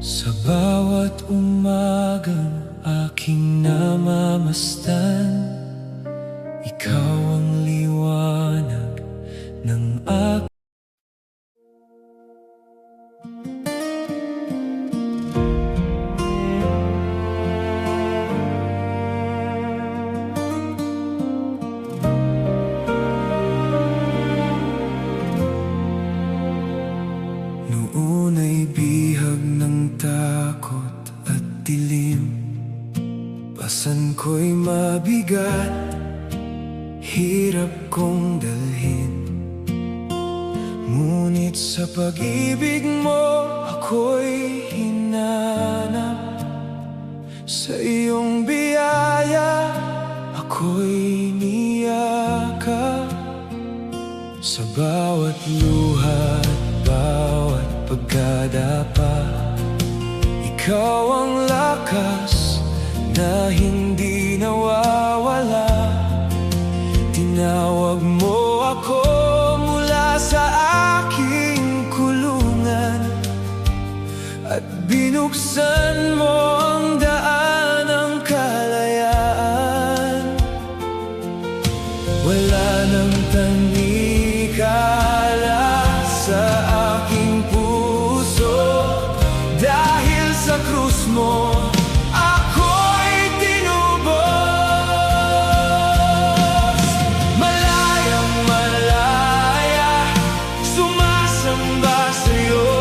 Sa bawat umagang aking namamasdan, ikaw ang liwanag ng aking noon ay bihag ng takot at dilim. Pasan ko'y mabigat, hirap kong dalhin. Ngunit sa pag-ibig mo ako'y hinanap. Sa iyong biyaya ako'y niyakap. Sa bawat luha at bawat pagkadapa, ikaw ang lakas na hindi nawawala. Tinawag mo ako mula sa aking kulungan at binuksan mo ang daan ng kalayaan. Wala nang tanikala sa aking puso, dahil sa krus mo ako'y tinubos. Malayang malaya, sumasamba sa'yo.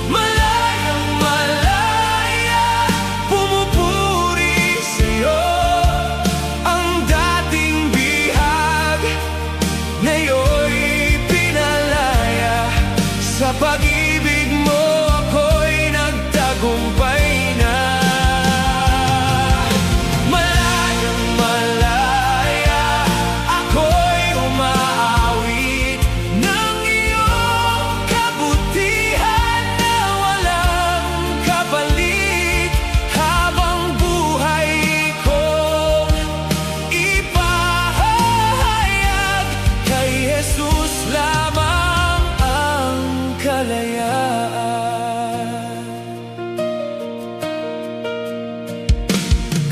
Malayang malaya, pumupuri sa'yo. Ang dating bihag ngayon'y pinalaya. Sa pag-ibig mo ako'y nagtagumpay na. Malayang malaya, ako'y umaawit ng iyong kabutihan na walang kapalit. Habang buhay kong ipahayag, kay Jesus lamang ang kalayaan.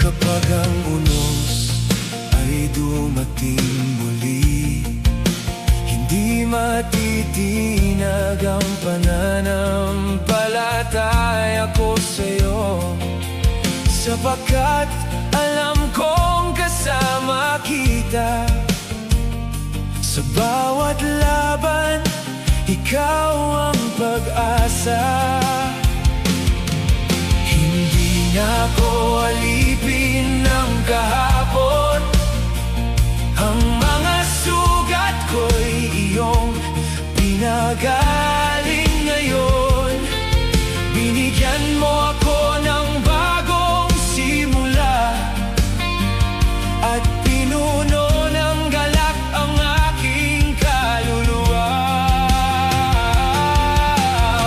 Kapag ang unos ay dumating muli, hindi matitinag ang pananampalataya ko sa'yo. Sapagkat alam kong kasama kita sa bawat laban, ikaw ang pag-asa. Hindi na ako alipin ng kahapon. Ang mga sugat ko'y iyong pinagaling ngayon. Binigyan mo ako ng bagong simula at pinuno ng galak ang aking kaluluwa.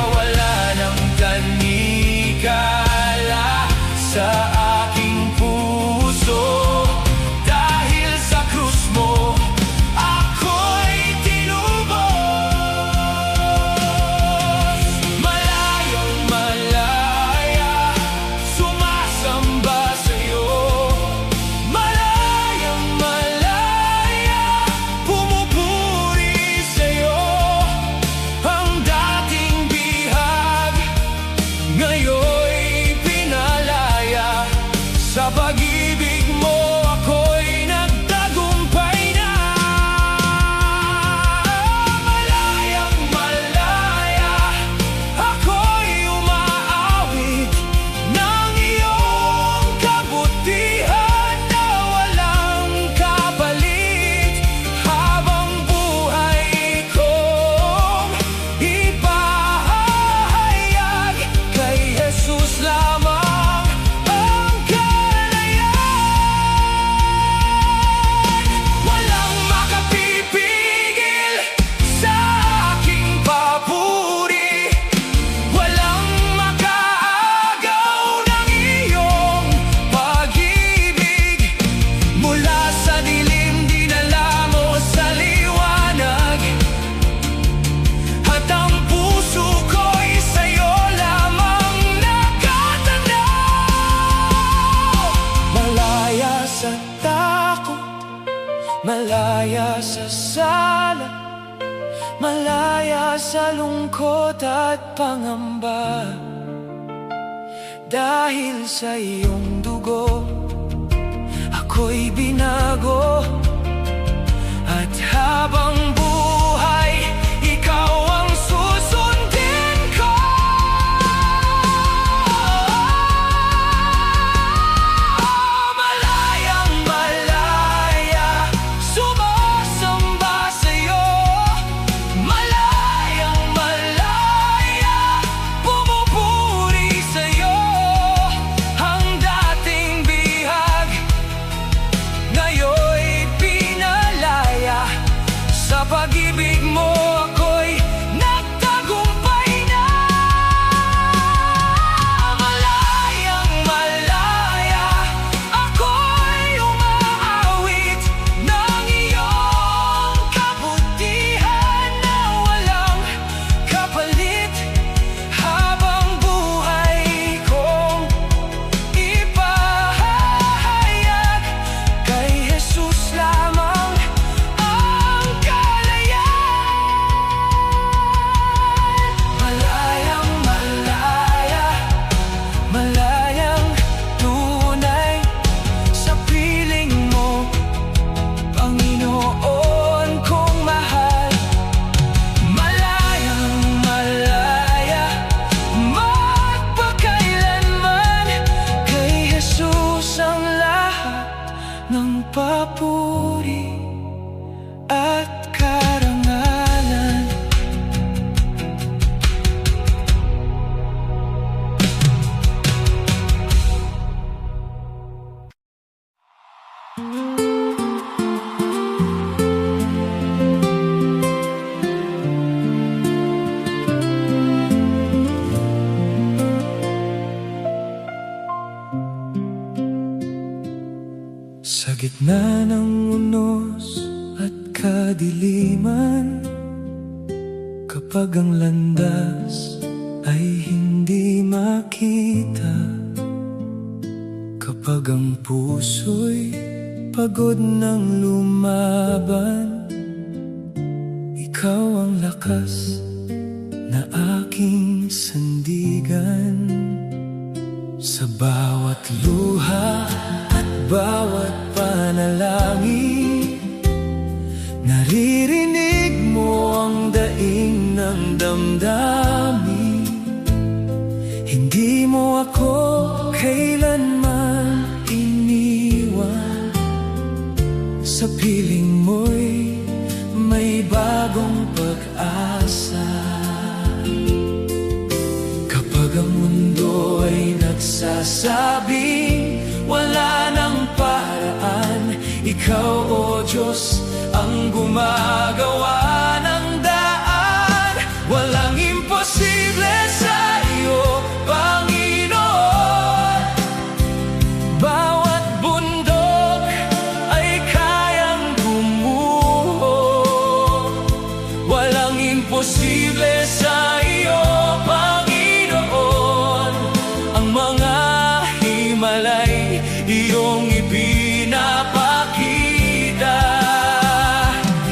Wala sa lungkot at pangamba. Dahil sa iyong dugo, ako'y binago. At habang buhay, ikaw ang susundin ko. Malayang malaya, sumasamba sa'yo. Malayang malaya, pumupuri sa'yo. Ang dating bihag, ngayon'y pinalaya. Sa pag-ibig mo ako'y nagtagumpay na. Malayang malaya, ako'y umaawit ng iyong kabutihan na walang kapalit. Habang buhay kong ipahayag, kay Jesus lamang ang kalayaan. Malayang malaya, malayang tunay sa piling mo, Panginoon kong mahal. Malayang malaya, magpakailanman, kay Jesus ang lahat ng papuri at karangalan. Sa gitna ng unos at kadiliman, kapag ang landas ay hindi makita, kapag ang puso'y pagod ng lumaban, ikaw ang lakas na aking sandigan. Sa bawat luha at bawat panalangin, naririnig mo ang daing ng damdamin. Hindi mo ako kailanman iniwan. Sa piling mo'y may bagong pag-asa. Kapag ang mundo ay nagsasabing wala nang paraan, ikaw, O Diyos, ang gumagawa ng daan. Walang imposible sa iyo, Panginoon. Bawat bundok ay kayang gumuho. Walang imposible sa iyo, Panginoon. Ang mga himalay iyong ipinapakita.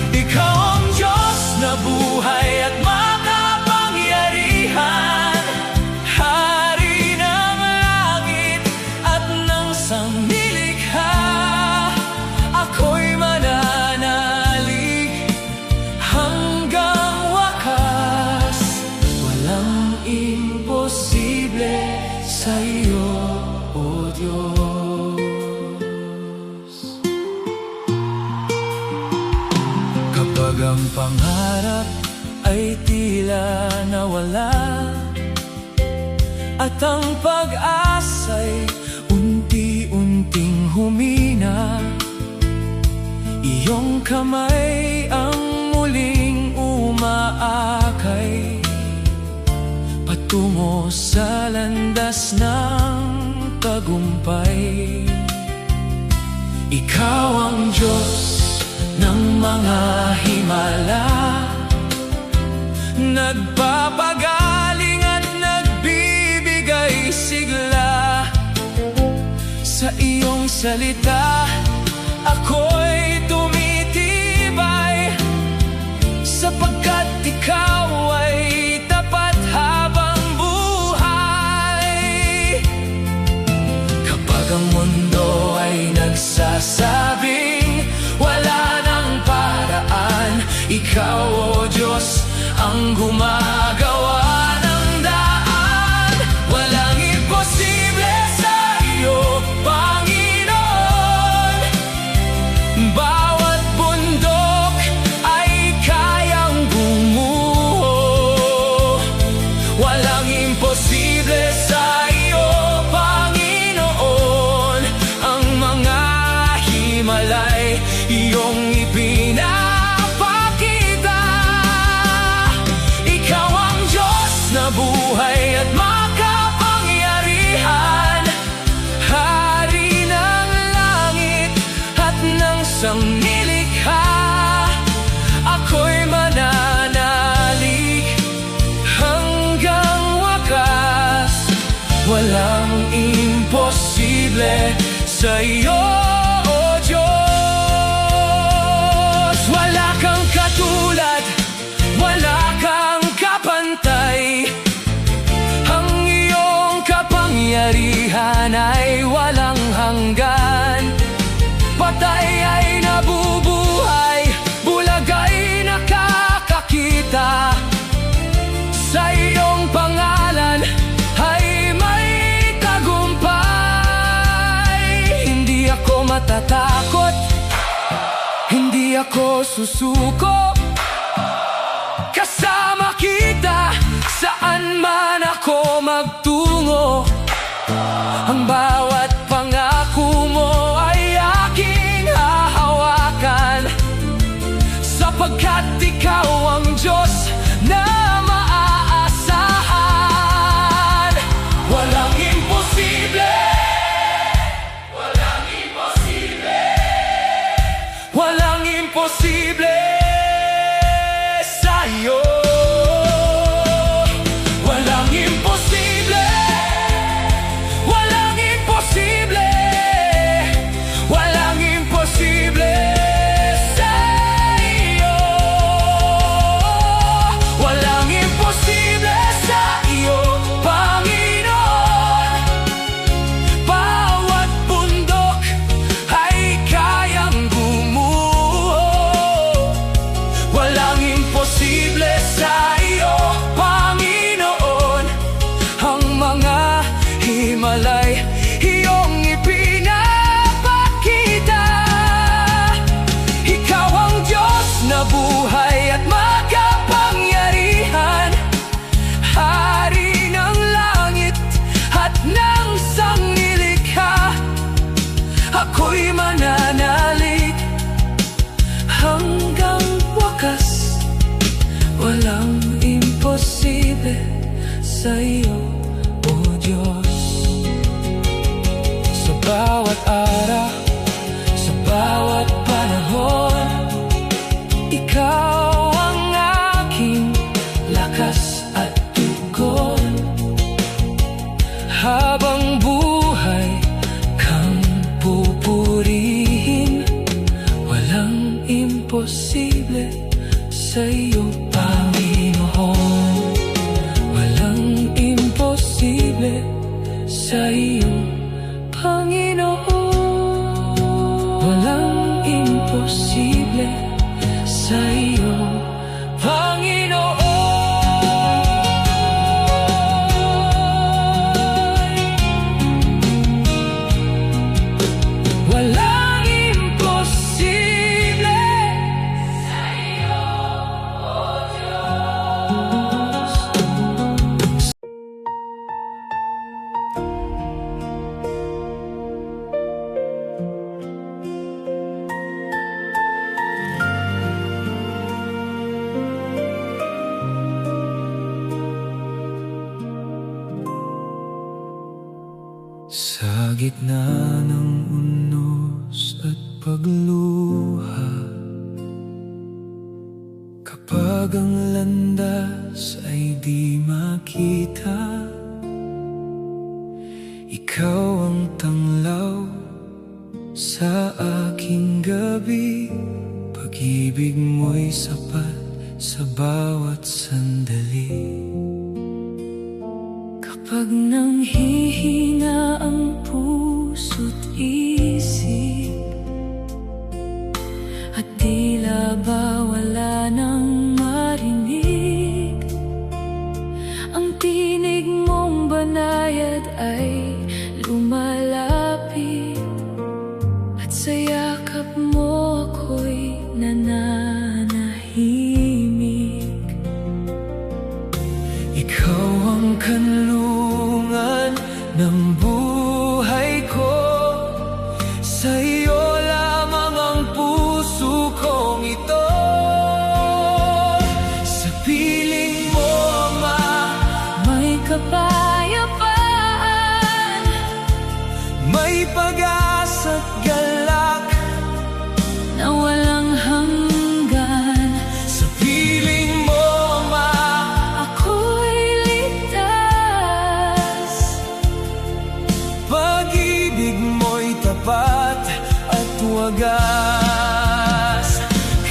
Ikaw ang Diyos na buhay at makapangyarihan, Hari ng langit at ng sangnilikha. Ako'y mananalig hanggang wakas. Walang imposible sa iyo, O Diyos. Kapag ang pangarap ay tila nawala at ang pag-asa'y unti-unting humina, iyong kamay ang muling umaakay patungo sa landas ng tagumpay. Ikaw ang Diyos ng mga himala, nagpapagaling at nagbibigay sigla. Sa iyong salita ako'y tumitibay, sapagkat ikaw ay ang gumagawa ng daan. Walang imposible sa iyo, Panginoon. Bawat bundok ay kayang gumuho. Walang imposible sa iyo, Panginoon. Ang mga Himalay iyong ipinapakita. Ikaw ang Diyos na buhay at makapangyarihan, Hari ng langit at ng sangnilikha. Ako'y mananalig hanggang wakas. Walang imposible sa iyo, O Diyos. Wala kang katulad, wala kang kapantay. Ang iyong kapangyarihan ay walang hanggan. Patay ay nabubuhay, bulag ay nakakakita. Sa iyong pangalan ay may tagumpay. Hindi ako matatakot, hindi ako susuko. Kasama kita saan man ako magtungo. Ang bawat pangako mo ay aking hahawakan, sapagkat ikaw ang Diyos na maaasahan. Walang imposible, walang imposible, walang imposible sa iyo. Walang imposible, walang imposible, walang imposible sa iyo. Walang imposible sa iyo, Panginoon. Bawat bundok ay kayang gumuho. Walang imposible sa iyo, Panginoon. Ang mga Himalay iyong ipinapakita. Ikaw ang Diyos na buhay at makapangyarihan, Hari ng langit at ng sangnilikha. Ako'y mananalig hanggang wakas. Walang imposible sa iyo, O Diyos. Sa bawat araw, sa bawat panahon, ikaw ang aking lakas at tugon. Habang buhay kang pupurihin, walang imposible sa iyo, Panginoon. Walang imposible sa iyo, Panginoon. Walang imposible sa iyo, Panginoon. Walang imposible sa iyo, O Diyos. Sa gitna ng unos at pagluha, kapag ang landas ay di makita, ikaw ang tanglaw sa aking gabi. Pag-ibig mo'y sapat sa bawat sandali. Kapag nanghihinga ang puso't isip, at tila ba wala nang marinig, tinig mong banayad ay lumalapit, at sa yakap mo ako'y nananahimik. Ikaw ang kanlungan ng buhay ko, sa iyo lamang ang puso kong ito. Sa piling mo, Ama, may kapayapaan, may pag-asa't galak na walang hanggan. Sa piling mo, Ama, ako'y ligtas. Pag-ibig mo'y tapat at wagas.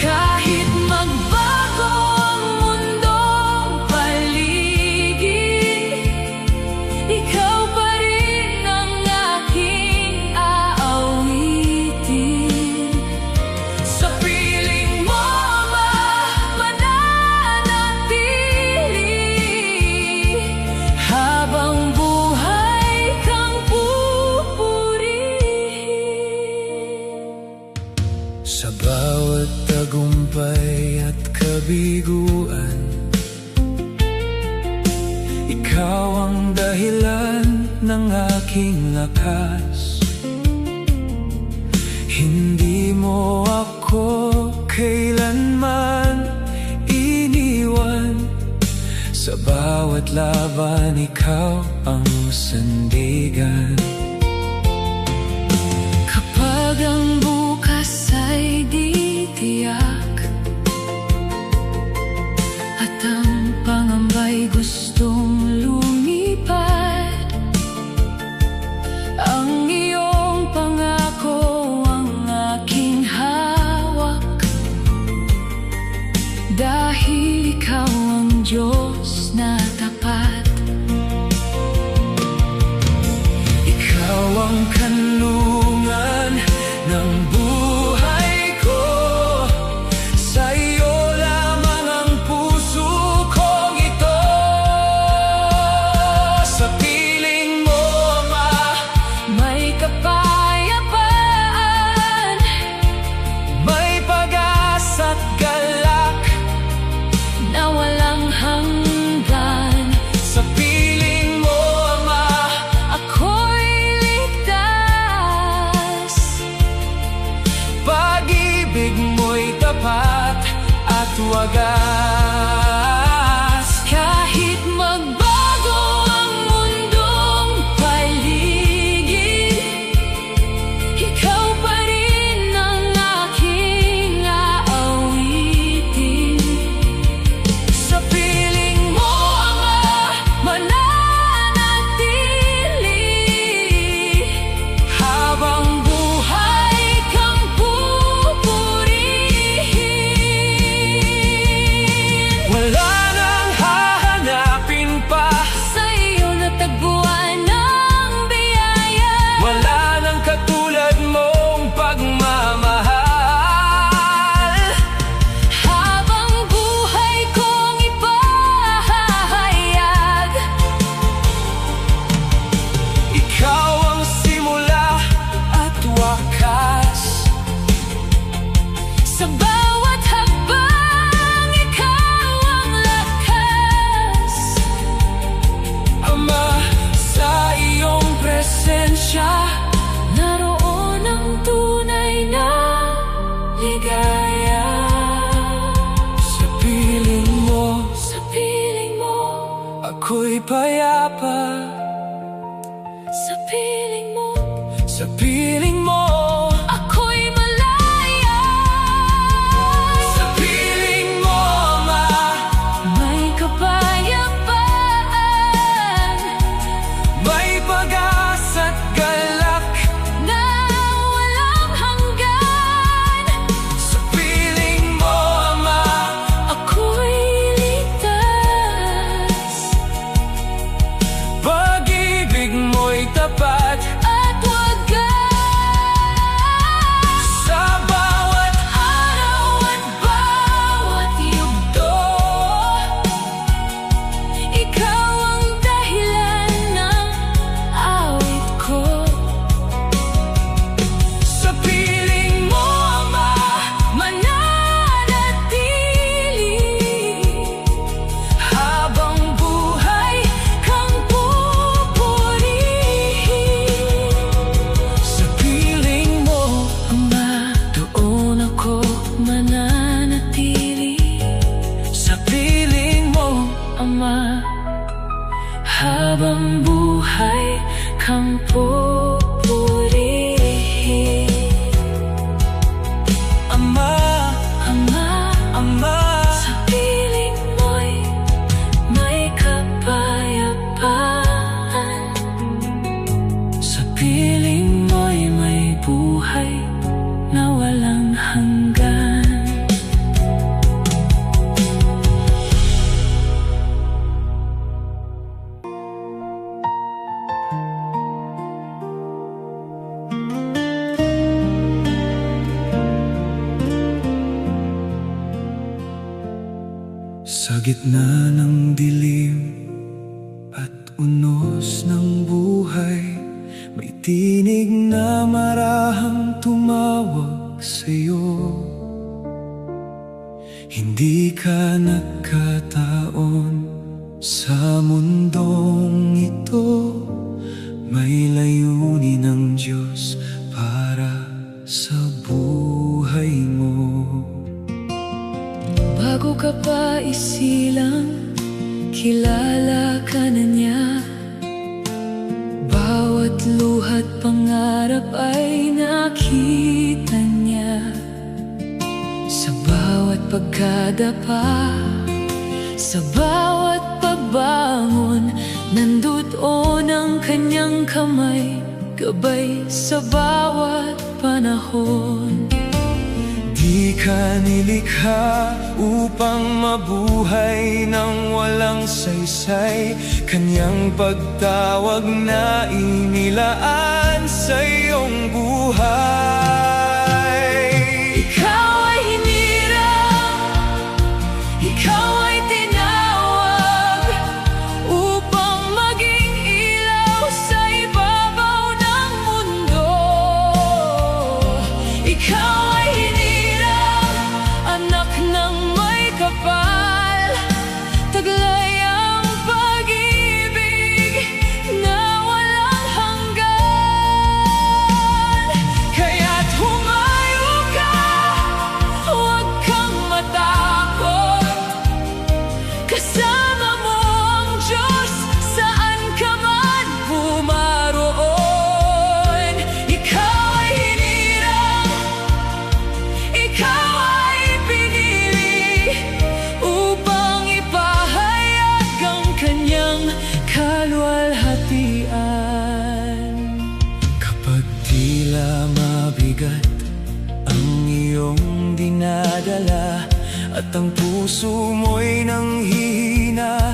Kahit magbago ang mundong paligid, ikaw pa rin ang aking aawitin. Sa piling mo, Ama, mananatili, habang buhay kang pupurihin. Sa bawat tagumpay at kabiguan, ikaw ang dahilan ng aking lakas. Hindi mo ako kailanman iniwan. Sa bawat laban, ikaw ang sandigan. Kapag ang bukas ay di tiyak, at ang pangamba'y gustong lumipad, ang iyong pangako ang aking hawak. Dahil ikaw ang Diyos na tapat, ikaw ang kanlungan ng buhay ko, sa iyo lamang ang puso kong ito. Sa piling mo, Ama, may kapayapaan, may pag-asa't galak na walang hanggan. Sa piling mo, Ama, ako'y ligtas. Pag-ibig mo'y tapat at wagas. Kahit magbago ang mundong paligid, ikaw pa rin ang aking aawitin. Sa piling mo, Ama, mananatili, habang buhay kang pupurihin. Wala nang hahanapin pa, sa iyo natagpuan ang biyaya. Wala nang katulad mong pagmamahal. Habang buhay kong ipahayag, ikaw ang simula at wakas. Sa bawat hakbang, ikaw ang lakas. Ama, sa iyong presensya, naroon ang tunay na ligaya. Sa piling mo, ako'y payapa. Sa piling mo, ako'y malaya. Sa piling mo, Ama, may kapayapaan, may pag-asa't galak na walang hanggan. Sa piling mo, Ama, ako'y ligtas. Pag-ibig mo'y tapat at wagas. habang buhay kang pupurihin. Ama, Ama, Ama, sa piling mo'y may kapayapaan. Sa piling mo'y may buhay na walang hanggan. sa gitna ng dilim at unos ng buhay, may tinig na marahang tumawag sa'yo. Hindi ka nagkataon sa mundong ito, may layunin ng Diyos para sa buhay mo. Bago ka pa isilang, kilala ka na niya. Bawat luhat pangarap ay nakita niya. Sa bawat pagkadapa, sa bawat pagbangon, nandoon ang kanyang kamay, gabay sa bawat panahon. Di ka nilikha upang mabuhay ng walang saysay, kanyang pagtawag na inilaan sa iyong buhay. Ikaw ay hinirang, ikaw ay tinawag upang maging ilaw sa ibabaw ng mundo. Ikaw ay hinirang, anak ng may kapal, taglay ang pag-ibig na walang hanggan. Kaya't humayo ka, huwag kang matakot. Kasama mo ang Diyos saan ka man pumaroon. Ikaw ay hinirang, ikaw ay pinili upang ipahayag ang kanyang kaluwalhatian. Kapag tila mabigat ang iyong dinadala at ang puso mo'y nanghihina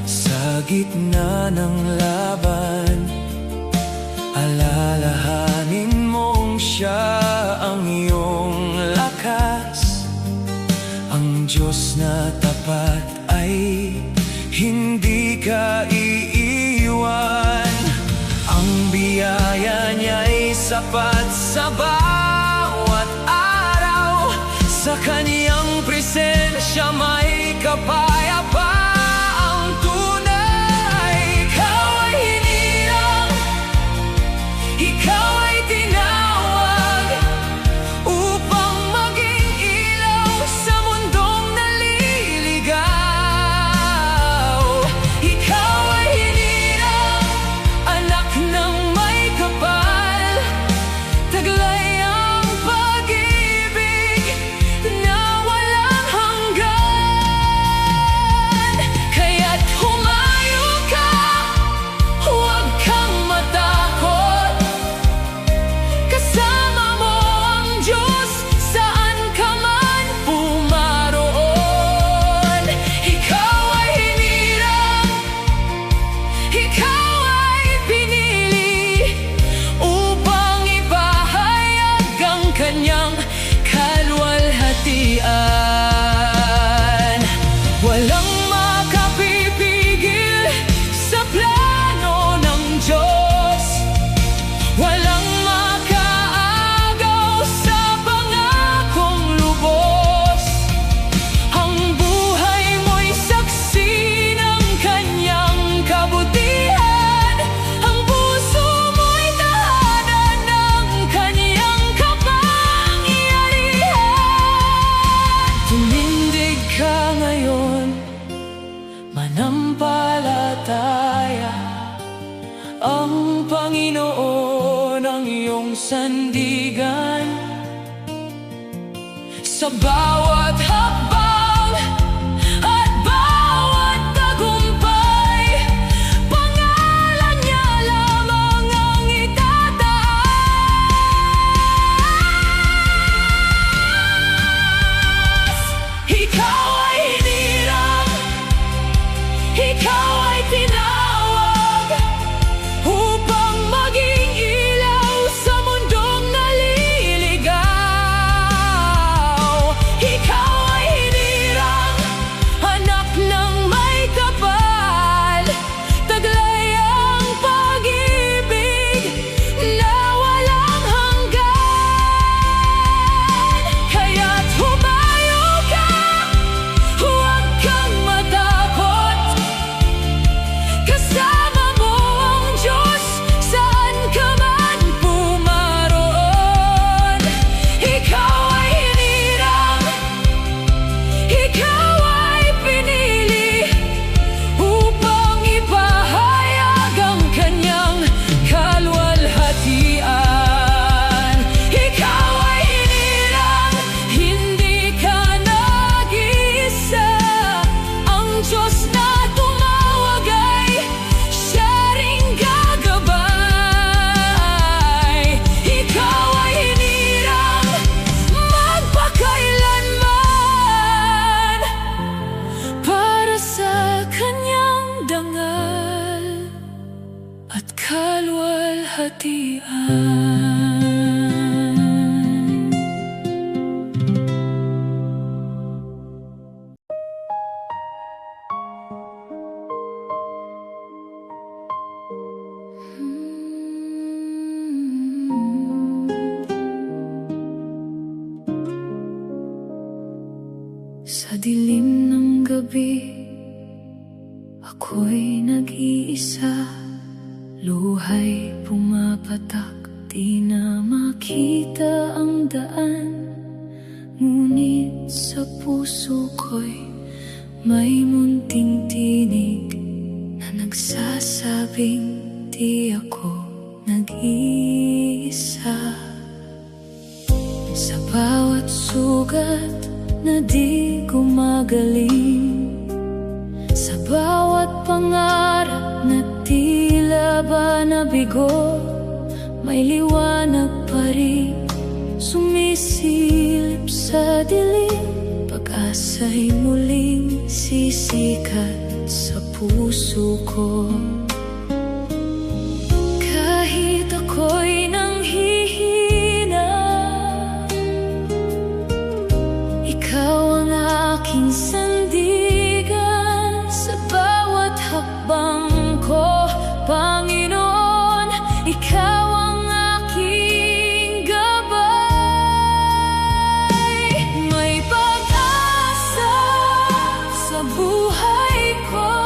sa gitna ng laban, alalahanin mong siya ang iyong lakas. Ang Diyos na tapat ay hindi ka iiwan. Ang biyaya niya'y sapat sa bawat araw. Sa kaniyang presensya may kapayapaang tunay. Ikaw ay hinirang, ikaw ay tinawag upang maging ilaw sa mundong naliligaw. Ikaw ay hinirang, anak ng may kapal, taglay Panginoon, ang iyong sandigan. Sa bawat hakbang at bawat tagumpay, pangalan niya lamang ang itataas. Ikaw ay hinirang, ikaw ay tinawag upang maging ilaw sa mundong naliligaw. Ikaw ay hinirang, anak ng may kapal, taglay ang pag-ibig na walang hanggan. Kaya't humayo ka, huwag kang matakot. Kasama mo ang Diyos saan ka man pumaroon. Ikaw ay hinirang, ikaw ay pinili upang ipahayag ang kanyang kalwalhatian. Ikaw ay hinirang, hindi ka nag-iisa. Ang Diyos na tumawag ay siya ring gagabay. Ikaw ay hinirang, magpakailanman para sa kanyang dangal at kalwalhatian. Sa dilim ng gabi, ako'y nag-iisa. Luhay pumapatak, di na makita ang daan. Ngunit sa puso ko'y may munting tinig na nagsasabing di ako nag-iisa. Sa bawat sugat na di gumagaling, sa bawat pangarap na tila ba nabigo, may liwanag pa rin sumisilip sa dilim. Pag-asa'y muling sisikat sa puso ko. Kahit ako'y nanghihina, ikaw ang aking sandigan. Sa bawat hakbang ko, Panginoon, ikaw ang aking gabay. May pag-asa sa buhay ko,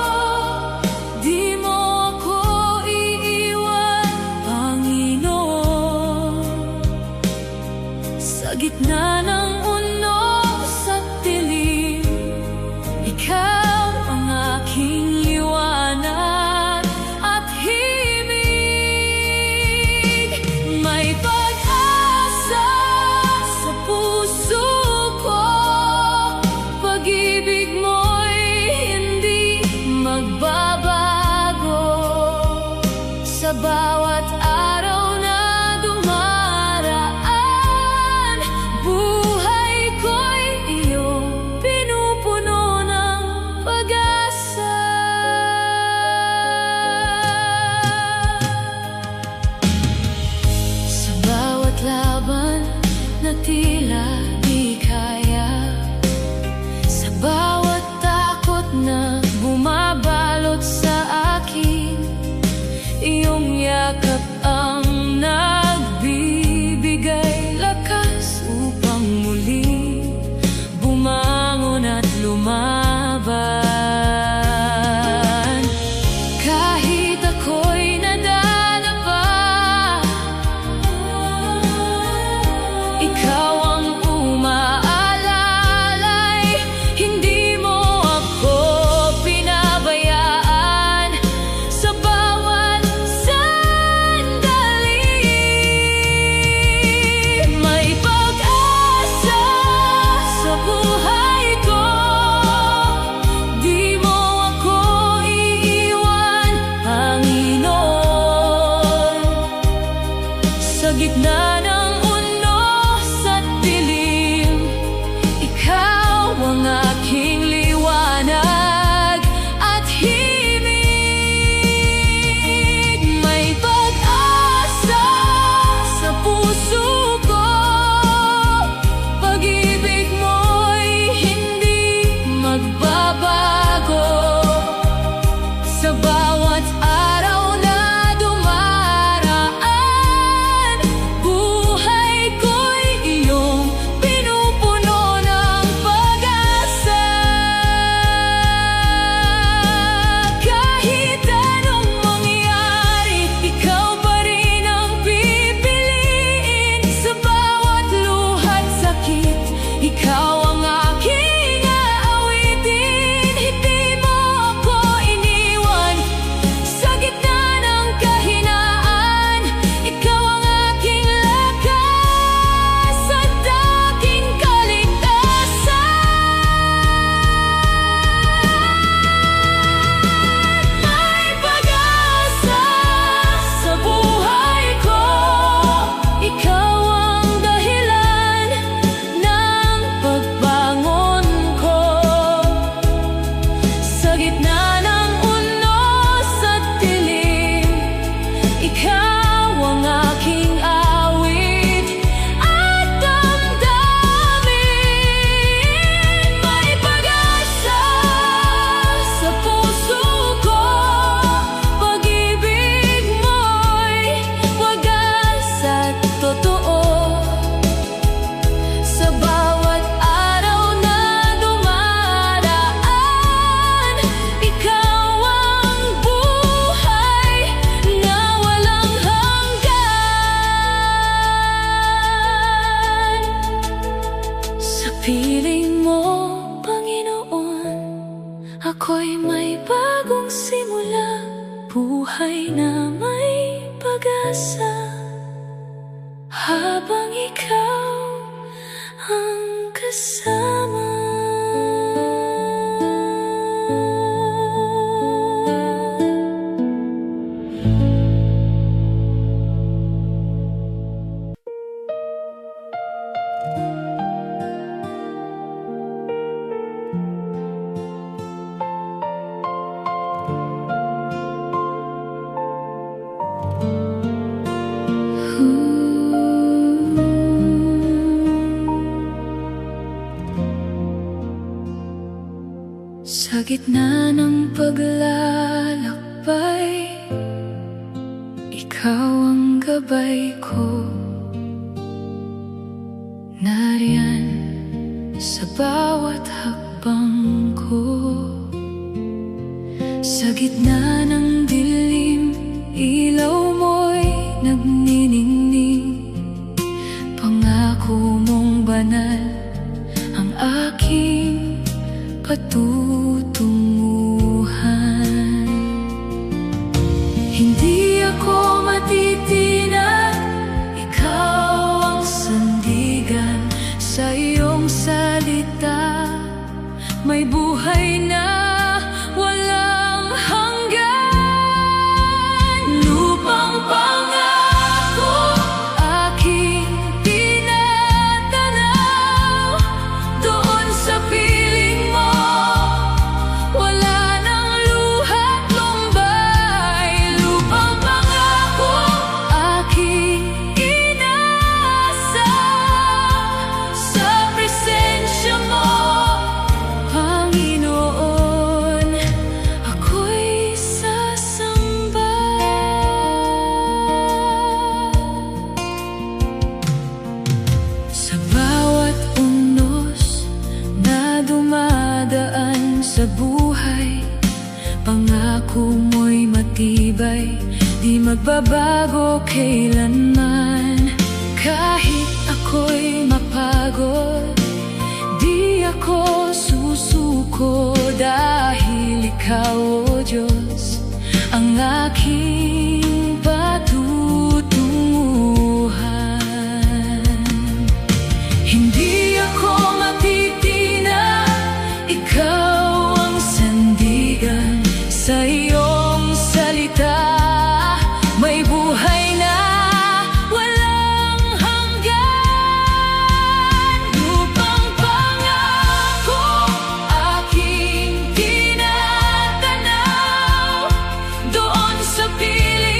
di mo ako iiwan, Panginoon. Sa gitna ng ikaw ang aking liwanag at himig. May pag-asa sa puso ko, pag-ibig mo'y hindi magbabago. Sa bawat araw na dumaraan, buhay ko'y iyong pinupuno ng pag-asa. Sa bawat laban na tila di kaya, sa bawat takot na bumabalot sa akin, iyong yakap ang nagbibigay lakas upang muli bumangon at lumaban. Kahit ako'y nadadapa, ikaw ang umaalalay. Hindi mo ako pinabayaan. Sa bawat sandali, buhay na may pag-asa habang ikaw ang kasama. Sa gitna ng paglalakbay, ikaw ang gabay ko. Nariyan sa bawat hakbang ko. Sa gitna ng dilim, ilaw mo'y nagniningning. Pangako mong banal ang aking patutunguhan. Hindi ako matitinag, ikaw ang sandigan. Sa iyong salita may buhay na walang hanggan. Lupang pangako aking tinatanaw, doon sa piling mo wala nang luha't lumbay. Lupang pangako aking inaasa, sa presensya mo Panginoon ako'y sasamba. Sa bawat unos na dumadaan sa buhay, pangako mo'y matibay, di magbabago kailanman. Kahit ako'y mapagod, di ako susuko, dahil ikaw, O Diyos, ang aking patutunguhan. Hindi ako matitinag, ikaw ang sandigan. Sa iyong salita may buhay na walang hanggan. Lupang pangako aking tinatanaw, doon sa piling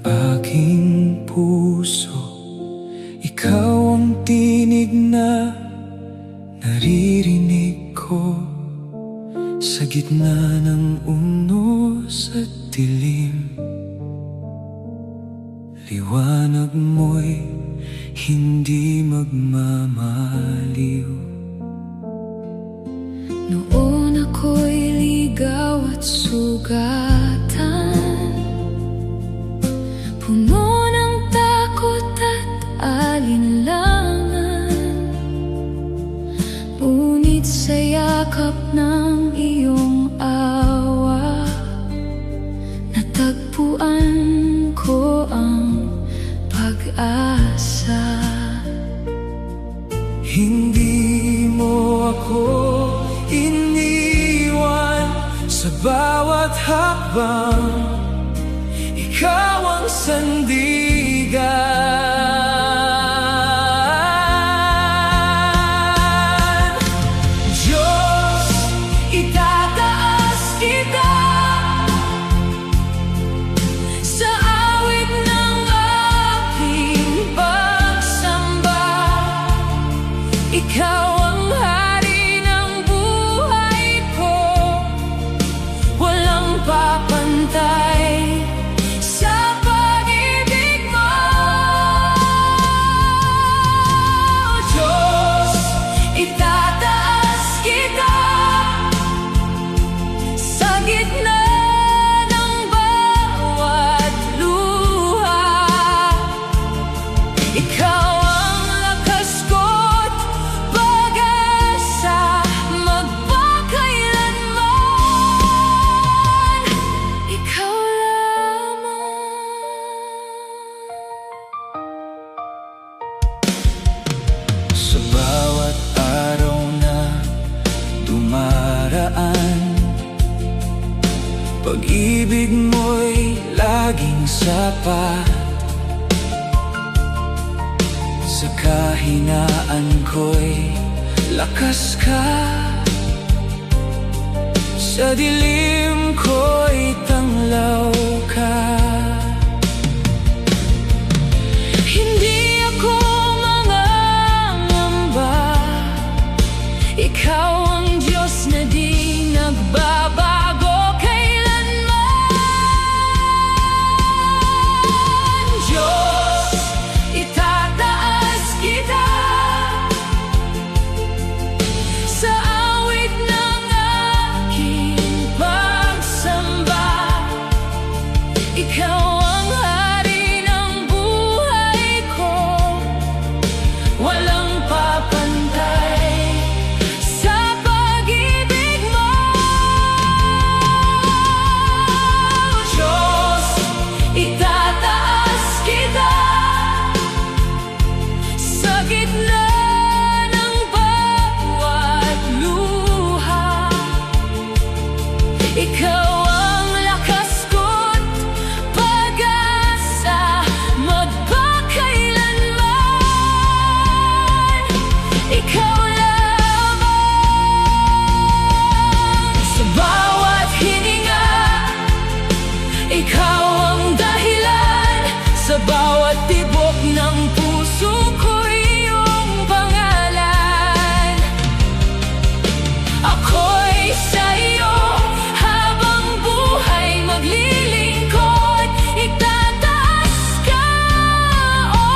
aking puso, ikaw ang tinig na naririnig ko sa gitna ng unos at dilim. Liwanag mo'y hindi magmamaliw. Noon ako'y ligaw at sugatan, puno ng takot at alinlangan. Ngunit sa yakap ng iyong awa, natagpuan ko ang pag-asa. Hindi mo ako iniwan sa bawat hakbang, ikaw ang sandigan. Diyos, itataas kita sa awit ng aking pagsamba. Ikaw ang hari ng buhay ko, walang papantay sa pag-ibig mo. Diyos, itataas kita sa gitna ng bawat luha. Ikaw ang lakas ko't pag-asa, magpakailanman. Ikaw lamang. Sa bawat araw na dumaraan, pag-ibig mo'y laging sapat. Sa kahinaan ko'y lakas ka, sa dilim ko'y tanglaw ka. Hindi ako mangangamba, ikaw ang Diyos na di nagbabago kailanman. Diyos, itataas kita sa awit ng aking pagsamba. Ikaw ang hari ng buhay ko, walang papantay sa pag-ibig mo. Diyos, itataas kita sa gitna ng bawat luha. Ikaw ang lakas ko't pag-asa, magpakailanman. Ikaw lamang. Sa bawat hininga, ikaw ang dahilan. Sa bawat tibok ng puso ko'y iyong pangalan. Ako'y sa iyo habang buhay maglilingkod. Itataas ka, o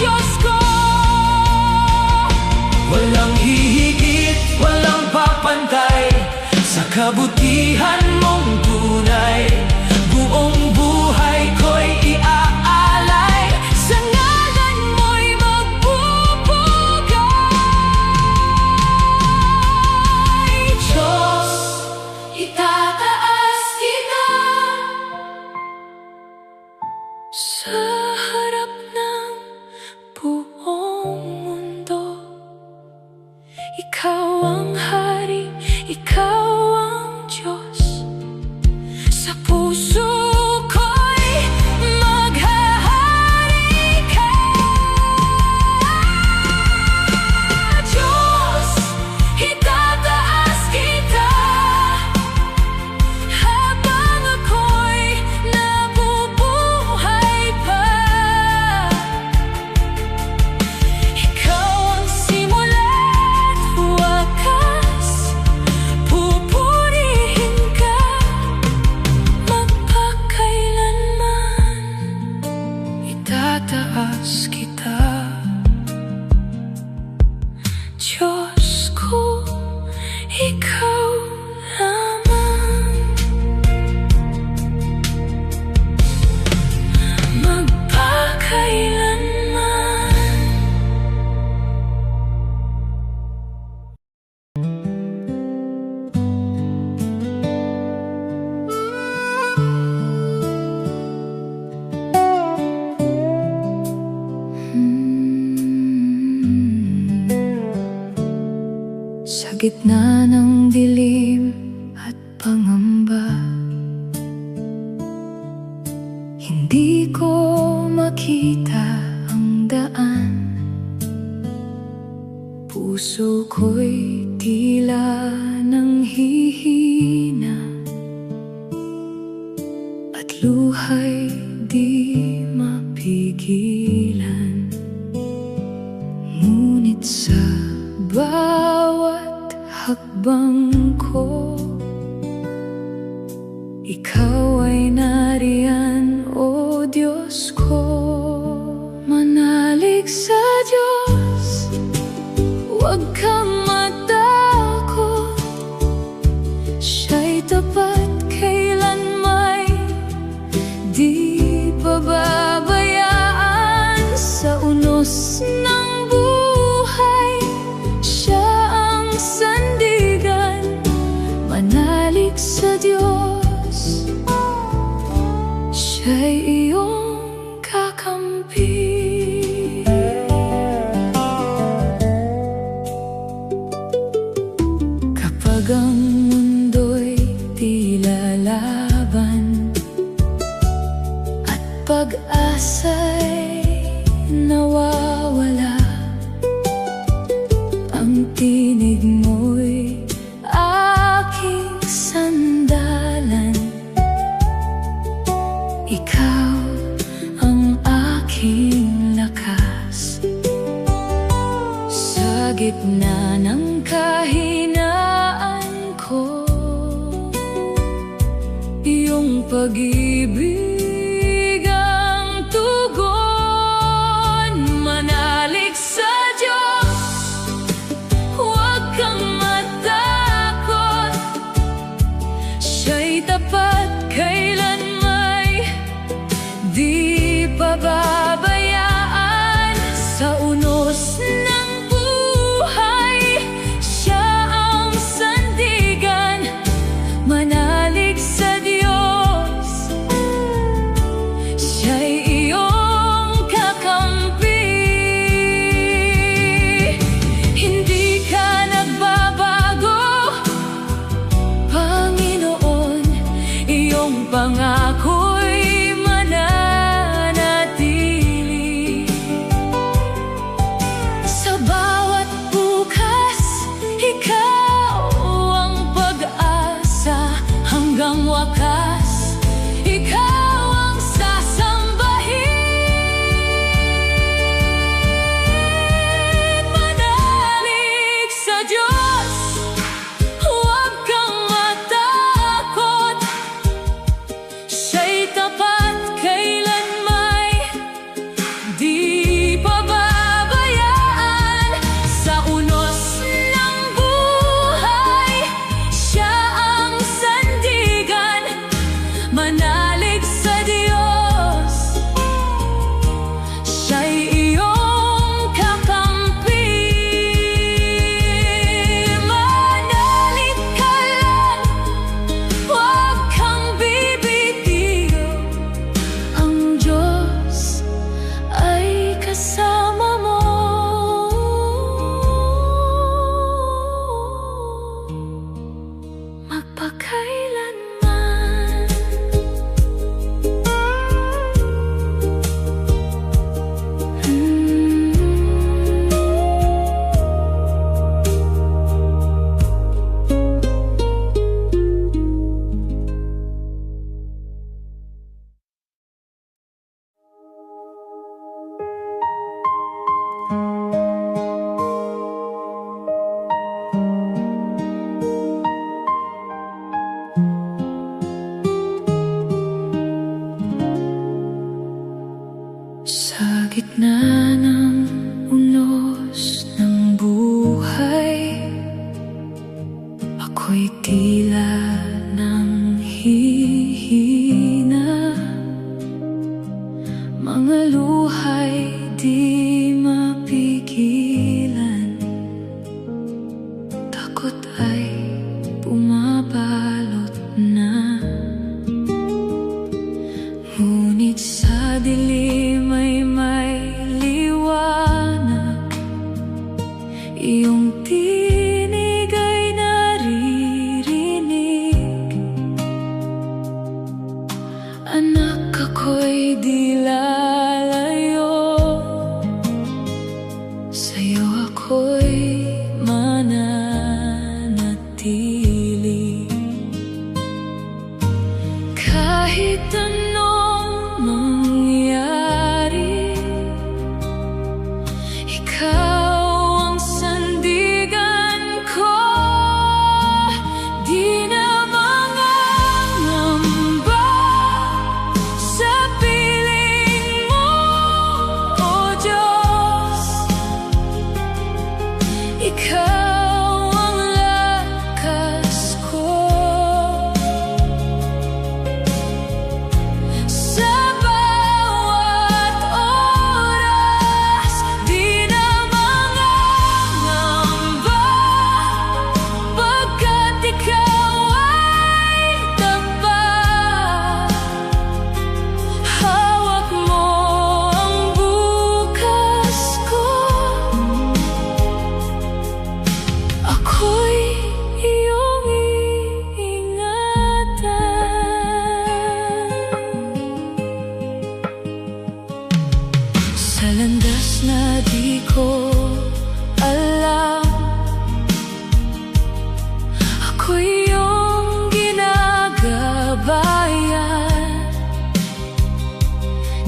Diyos ko. Walang hihigit, walang papantay sa kabutihan mong tunay. Buong buhay ko'y iaalay, sa ngalan mo'y magpupugay. Diyos, itataas kita sa harap ng buong mundo. Ikaw ang hari, ikaw ang Diyos. Sa puso ko'y maghahari ka. Diyos, itataas kita habang ako'y nabubuhay. Iniligtas kita, Diyos ko, ikaw lamang. Magpakailanman. Sa gitna ng dilim at pangamba, hindi ko makita ang daan. Puso ko'y tila nang hihina, at luha'y di mapigilan. Ngunit sa bawat hakbang ko, ikaw ay nariyan, o Diyos ko. Manalig sa Diyos, huwag kang matakot. Siya'y tapat, kailanmay di pababayaan. Sa unos ng buhay, siya ang sandigan. Manalig sa Diyos, siya'y iyong kakampi. Kapag ang mundo'y tila laban at pag-asa'y nawawala, ang tinig mo'y aking sandalan. Ikaw ang aking lakas. Sa gitna ng kahinaan ko, iyong pag-ibig ang tugon. Manalig sa Diyos, huwag kang matakot. Siya'y tapat, kailanmay di pababayaan. Sa unos ng buhay, siya ang sandigan. Manalig sa Diyos, siya'y iyong kakampi. Hindi ka nagbabago, Panginoon. Iyong pangako'y mananatili. Sa gitna ng unos ng buhay, ako'y tila nang hihina. Mga luha'y di mapigilan, takot ay bumabalot na. Ngunit sa dilim ay may liwanag, iyong tinig ay naririnig. Anak, ako'y di lalayo, sa'yo ako'y mananatili. Kahit anong mangyari, ikaw ang sandigan ko. Di na mangangamba sa piling mo, O Diyos. Ikaw ang lakas ko. Sa bawat oras, di na mangangamba, pagkat ikaw ay tapat. Hawak mo ang bukas ko, ako'y iyong iingatan. Sa landas na di ko alam, ako'y iyong ginagabayan.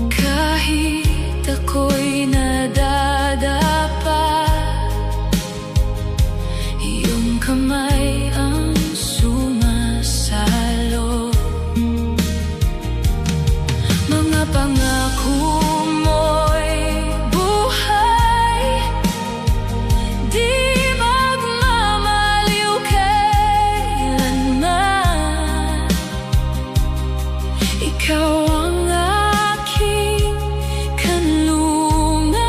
Kahit ako'y nadadapa, iyong kamay ang sumasalo. Mga pangako mo'y buhay, di magmamaliw kailanman. Ikaw ang aking kanlungan.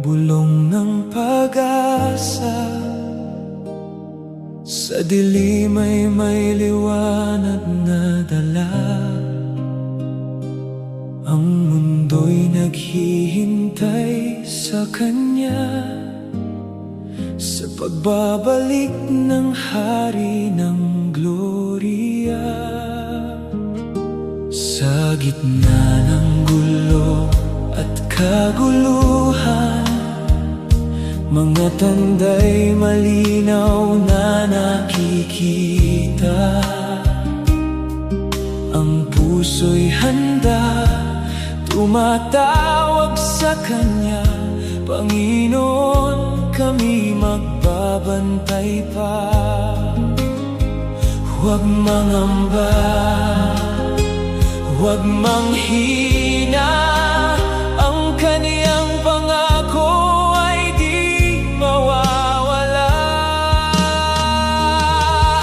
bulong ng pag-asa. Sa dilim ay may liwanag na dala. Ang mundo'y naghihintay sa kanya, sa pagbabalik ng hari ng gloria. Sa gitna ng gulo at kaguluhan, mga tanda'y malinaw na nakikita. Ang puso'y handa, tumatawag sa Kanya. Panginoon, kami magbabantay pa. Huwag mangamba, huwag manghina. Ang Kaniyang pangako ay di mawawala.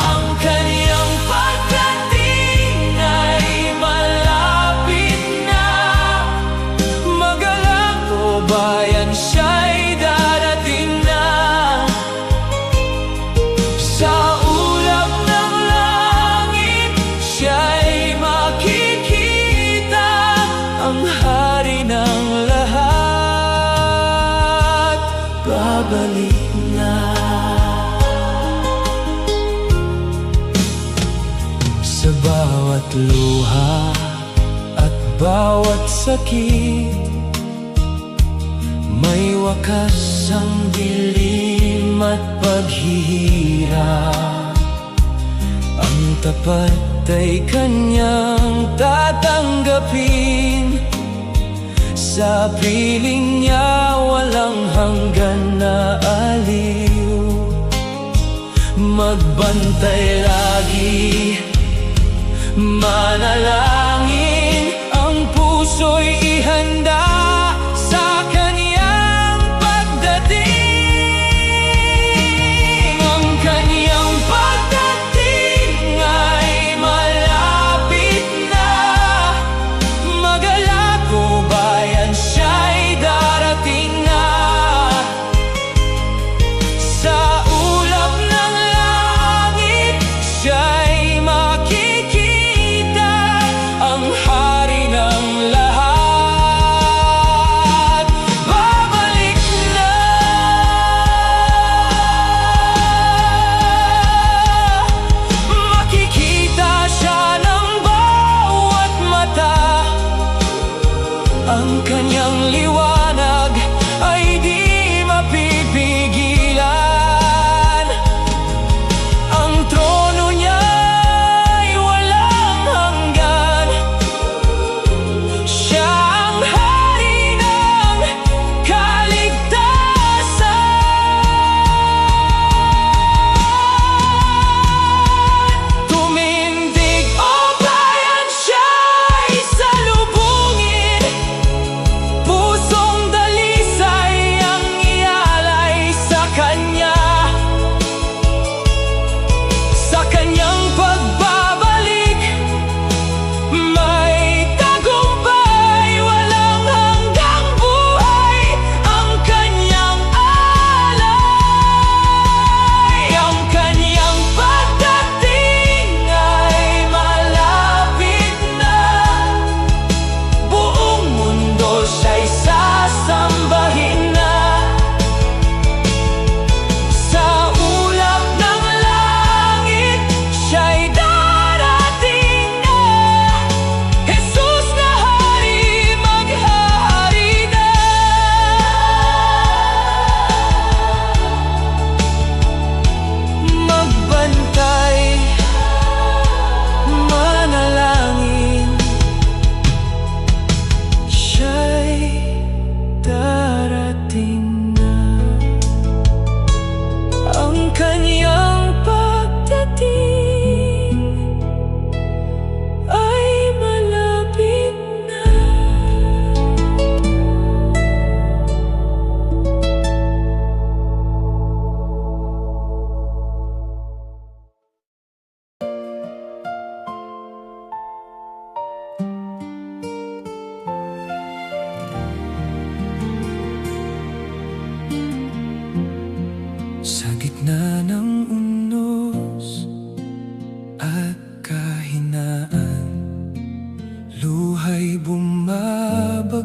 Ang Kaniyang pagdating ay malapit na. Magalak o bayan, siya'y darating na. Sa ulap ng langit, siya'y makikita. Ang hari ng lahat, babalik na. Sa bawat luha at bawat sakit, may wakas ang dilim at paghihirap. Ang tapat ay Kanyang tatanggapin. Sa piling Niya walang hanggan na aliw. Magbantay lagi, manalangin, ang puso'y ihanda sa Kaniyang pagdating. Ang Kaniyang pagdating ay malapit na. Magalak o bayan, siya'y darating na. Sa ulap ng langit, siya'y makikita.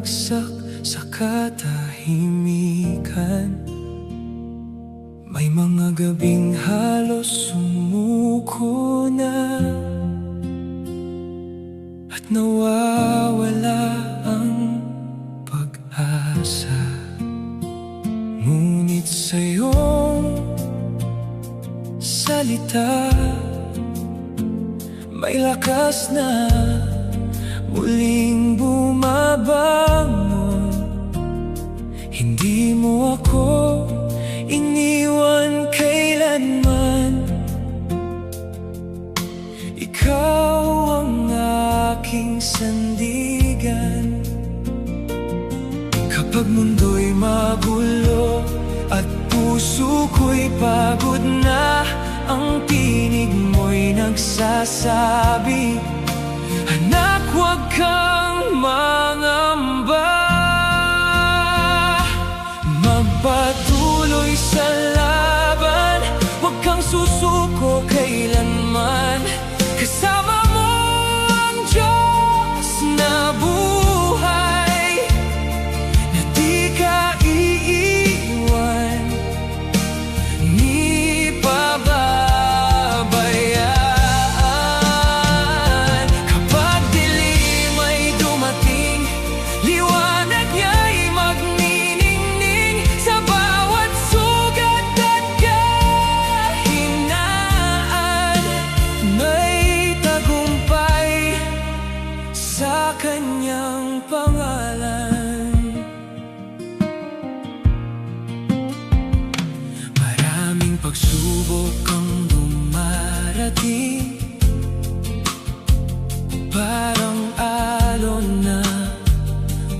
bumabagsak sa katahimikan. May mga gabing halos sumuko na at nawawala ang pag-asa. Ngunit sa iyong salita may lakas na muling bumabangon. Hindi mo ako iniwan kailanman. Ikaw ang aking sandigan. Kapag mundo'y magulo at puso ko'y pagod na, ang tinig mo'y nagsasabi, anak, huwag kang mangamba. Magpatuloy sa laban, huwag kang susuko kailanman. Kasama mo ang Diyos na buhay, na di ka iiwan ni pababayaan. Kapag dilim ay dumating, liwanag niya'y magniningning sa bawat sugat at kahinaan. May tagumpay sa kanyang pangalan. Maraming pagsubok ang dumarating, parang alon na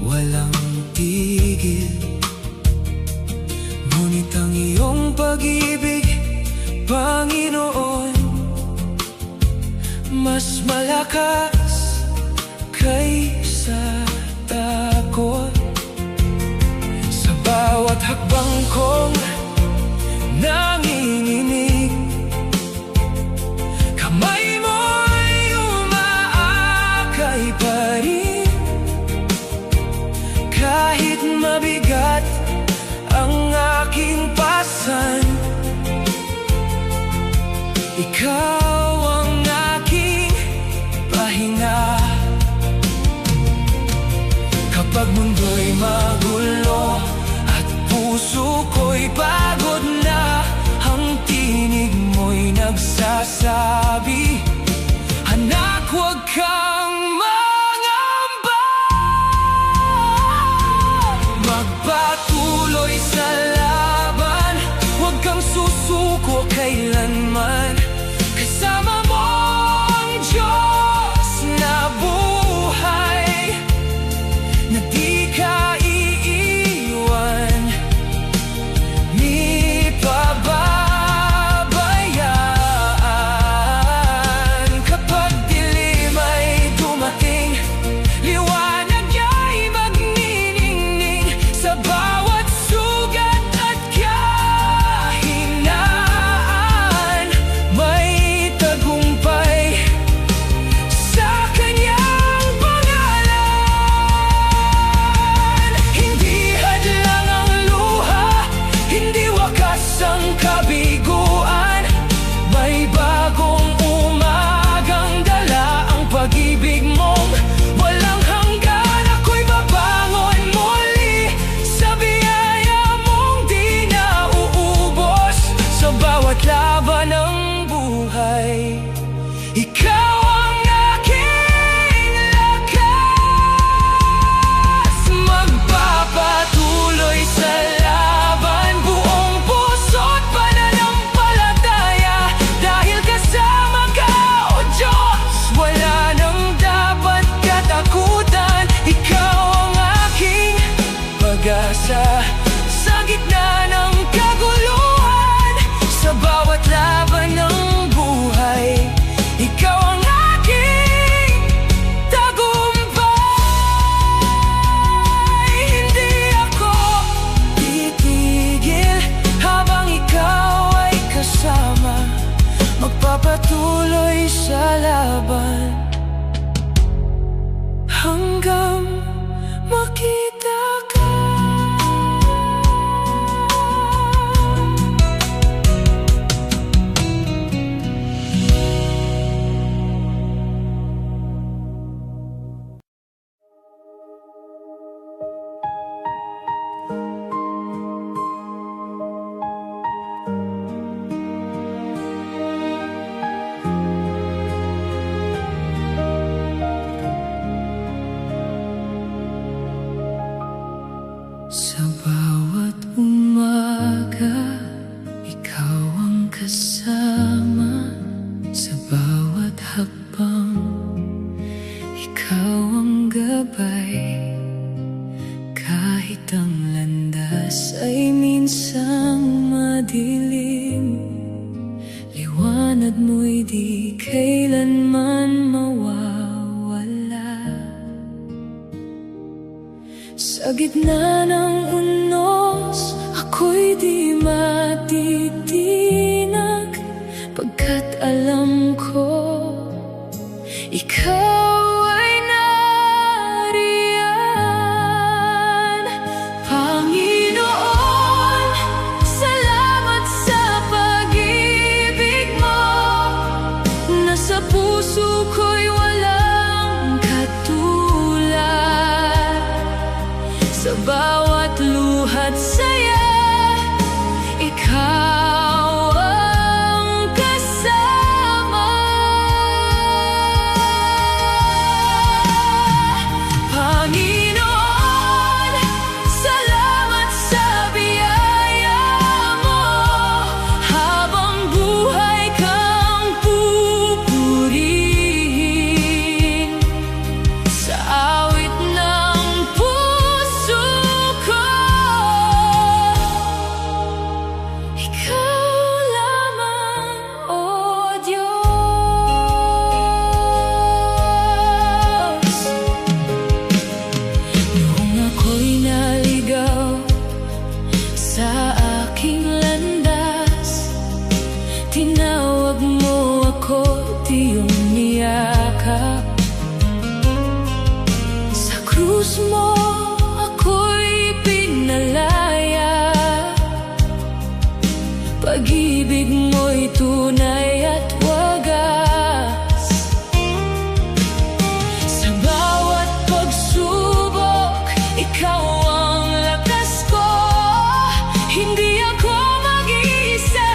walang tigil. Ngunit ang iyong pag-ibig, Panginoon, mas malakas kaysa takot. Sa bawat hakbang kong nanginginig, kamay mo'y umaakay pa rin. Kahit mabigat ang aking pasan, ikaw ang aking pahinga. Kapag mundo'y magulo at puso ko'y pagod na, ang tinig mo'y nagsasabi, anak, huwag kang mangamba. Magpatuloy sa laban, huwag kang susuko kailanman. Kasama mo ang Diyos na buhay, na di ka iiwan ni pababayaan. Kapag dilim ay ikaw ang gabay. Kahit ang landas ay minsang madilim, liwanag mo'y di kailanman mawawala. Sa gitna ng unos, ako'y di matitinag, pagkat alam ko ikaw ay nariyan. Panginoon, salamat sa pag-ibig mo. Nasa puso ko'y walang katulad. Sa bawat luhat saya, ikaw ang kasama. Panginoon, salamat sa biyaya mo. Habang buhay kang pupurihin sa awit ng puso ko. Ikaw lamang, O Diyos. Noong ako'y naligaw sa aking landas, tinawag mo ako, iyong niyakap. Sa krus mo ako'y pinalaya. Pag-ibig mo'y tunay at wagas. Sa bawat pagsubok, ikaw ang lakas ko. Hindi ako mag-iisa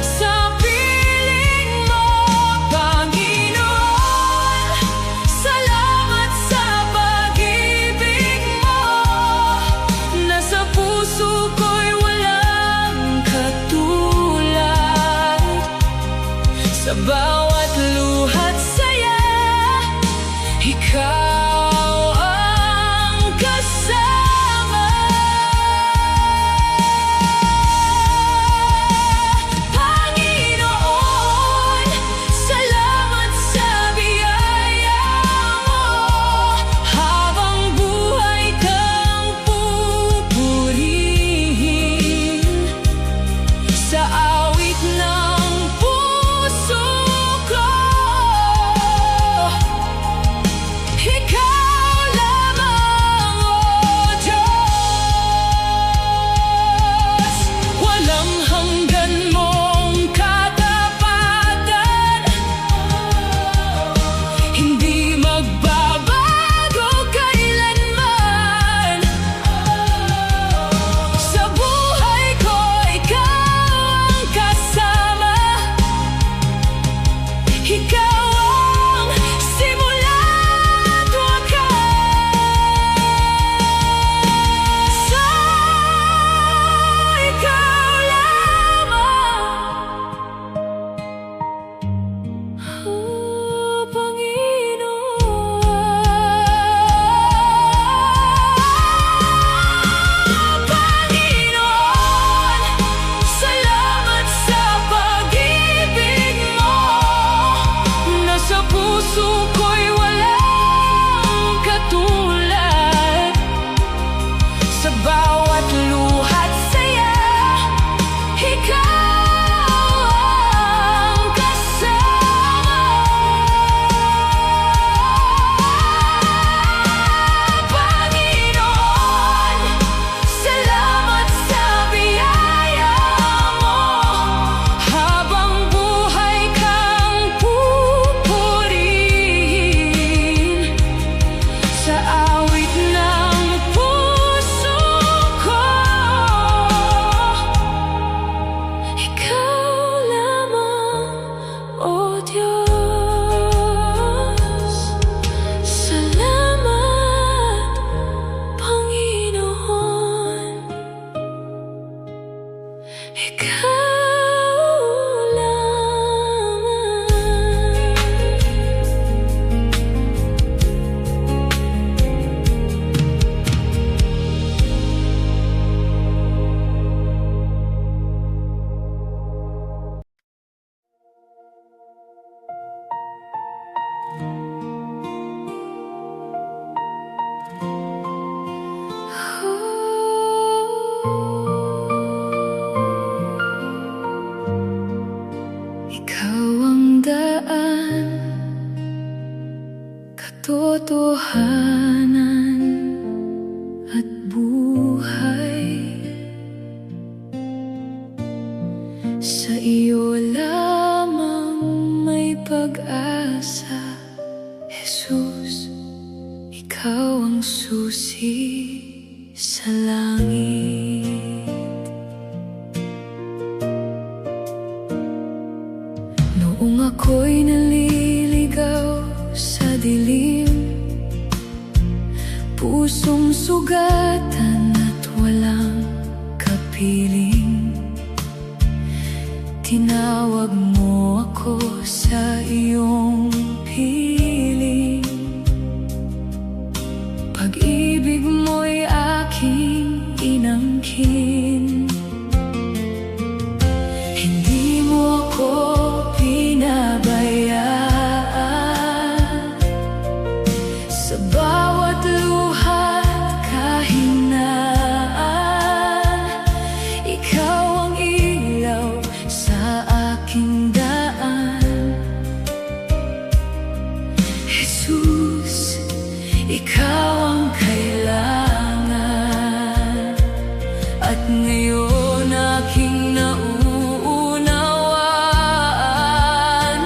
sa piling mo. Panginoon, salamat sa pag-ibig mo. Nasa puso ko'y walang katulad. Sa bawat luhat saya, ikaw ang kasama. Panginoon, salamat sa biyaya mo. Habang buhay kang pupurihin sa awit ng puso ko. katotohanan at buhay. Sa iyo lamang may pag-asa, Jesus, ikaw ang susi sa langit. Noong ako'y naliligaw sa dilim, pusong sugatan at walang kapiling, tinawag mo ako sa iyong piling. Pag-ibig mo'y aking inangkin, hindi mo ako pinabayaan. Sa bawat luha't kahinaan, ikaw ang ilaw sa aking daan. Jesus, ikaw ang kailangan, at ngayon aking nauunawaan,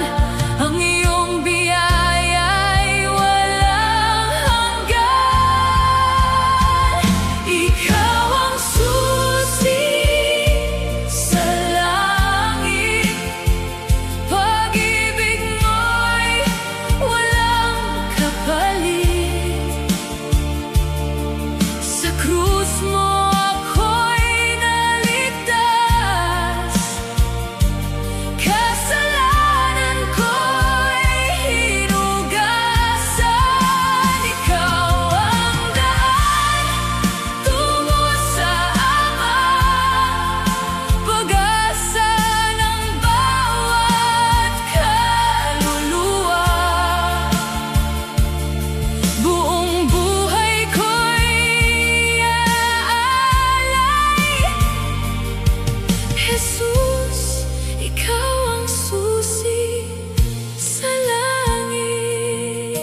ang iyong biyaya'y walang hanggan. Ikaw ang susi sa langit, pag-ibig mo'y walang kapalit. Sa krus mo ako'y naligtas, kasalanan ko'y hinugasan. Ikaw ang daan tungo sa Ama, pag-asa ng bawat kaluluwa. Buong buhay ko'y iaalay, Jesus, ikaw ang susi sa langit.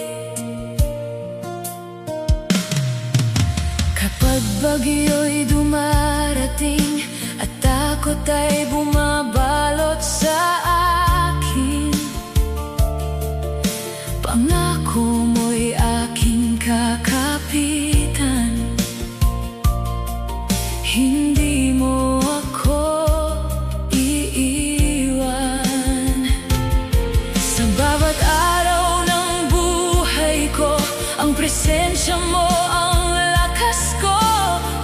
Kapag bagyo'y dumarating at takot ay bumabalot sa akin, pangako mo'y aking kakapitan. Hindi mo ako iiwan. Sa bawat araw ng buhay ko, ang presensya mo ang lakas ko.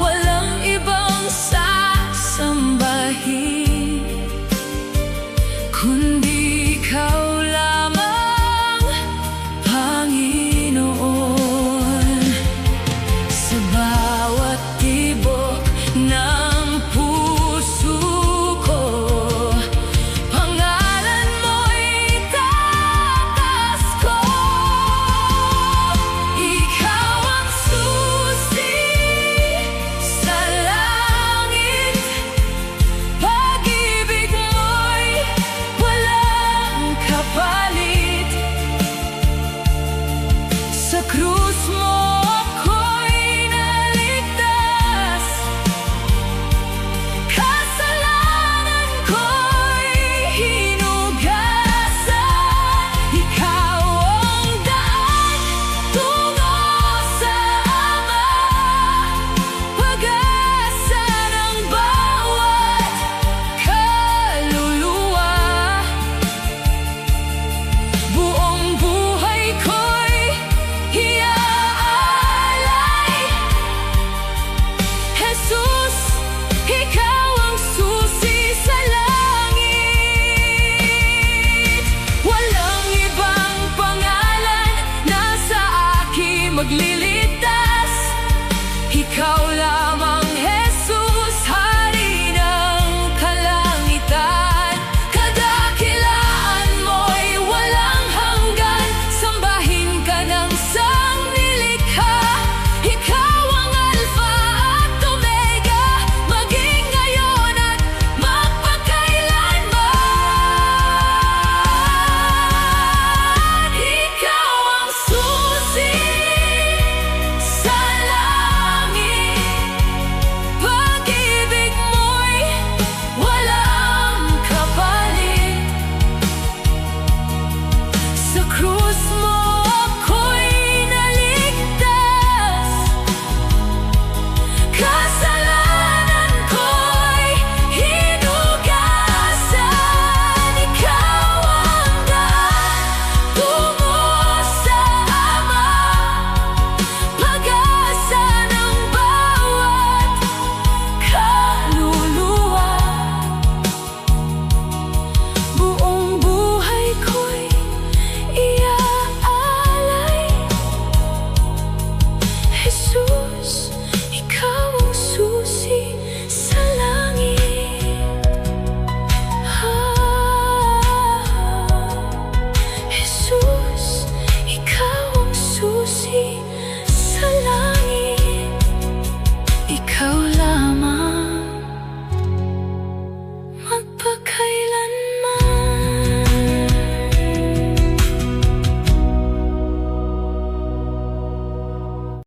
Walang ibang sasambahin kundi ikaw lamang, Panginoon. Sa bawat tibok ng puso ko, pangalan mo'y itatas ko. Ikaw ang susi sa langit, pag-ibig mo'y walang kapalit. Sa krus mo ako'y naligtas, kasalanan ko'y hinugasan. Ikaw ang daan tungo sa Ama, pag-asa ng bawat kaluluwa. Buong buhay ko'y iaalay, Jesus, ikaw ang susi sa langit. Walang ibang pangalan na sa akin maglilingkod.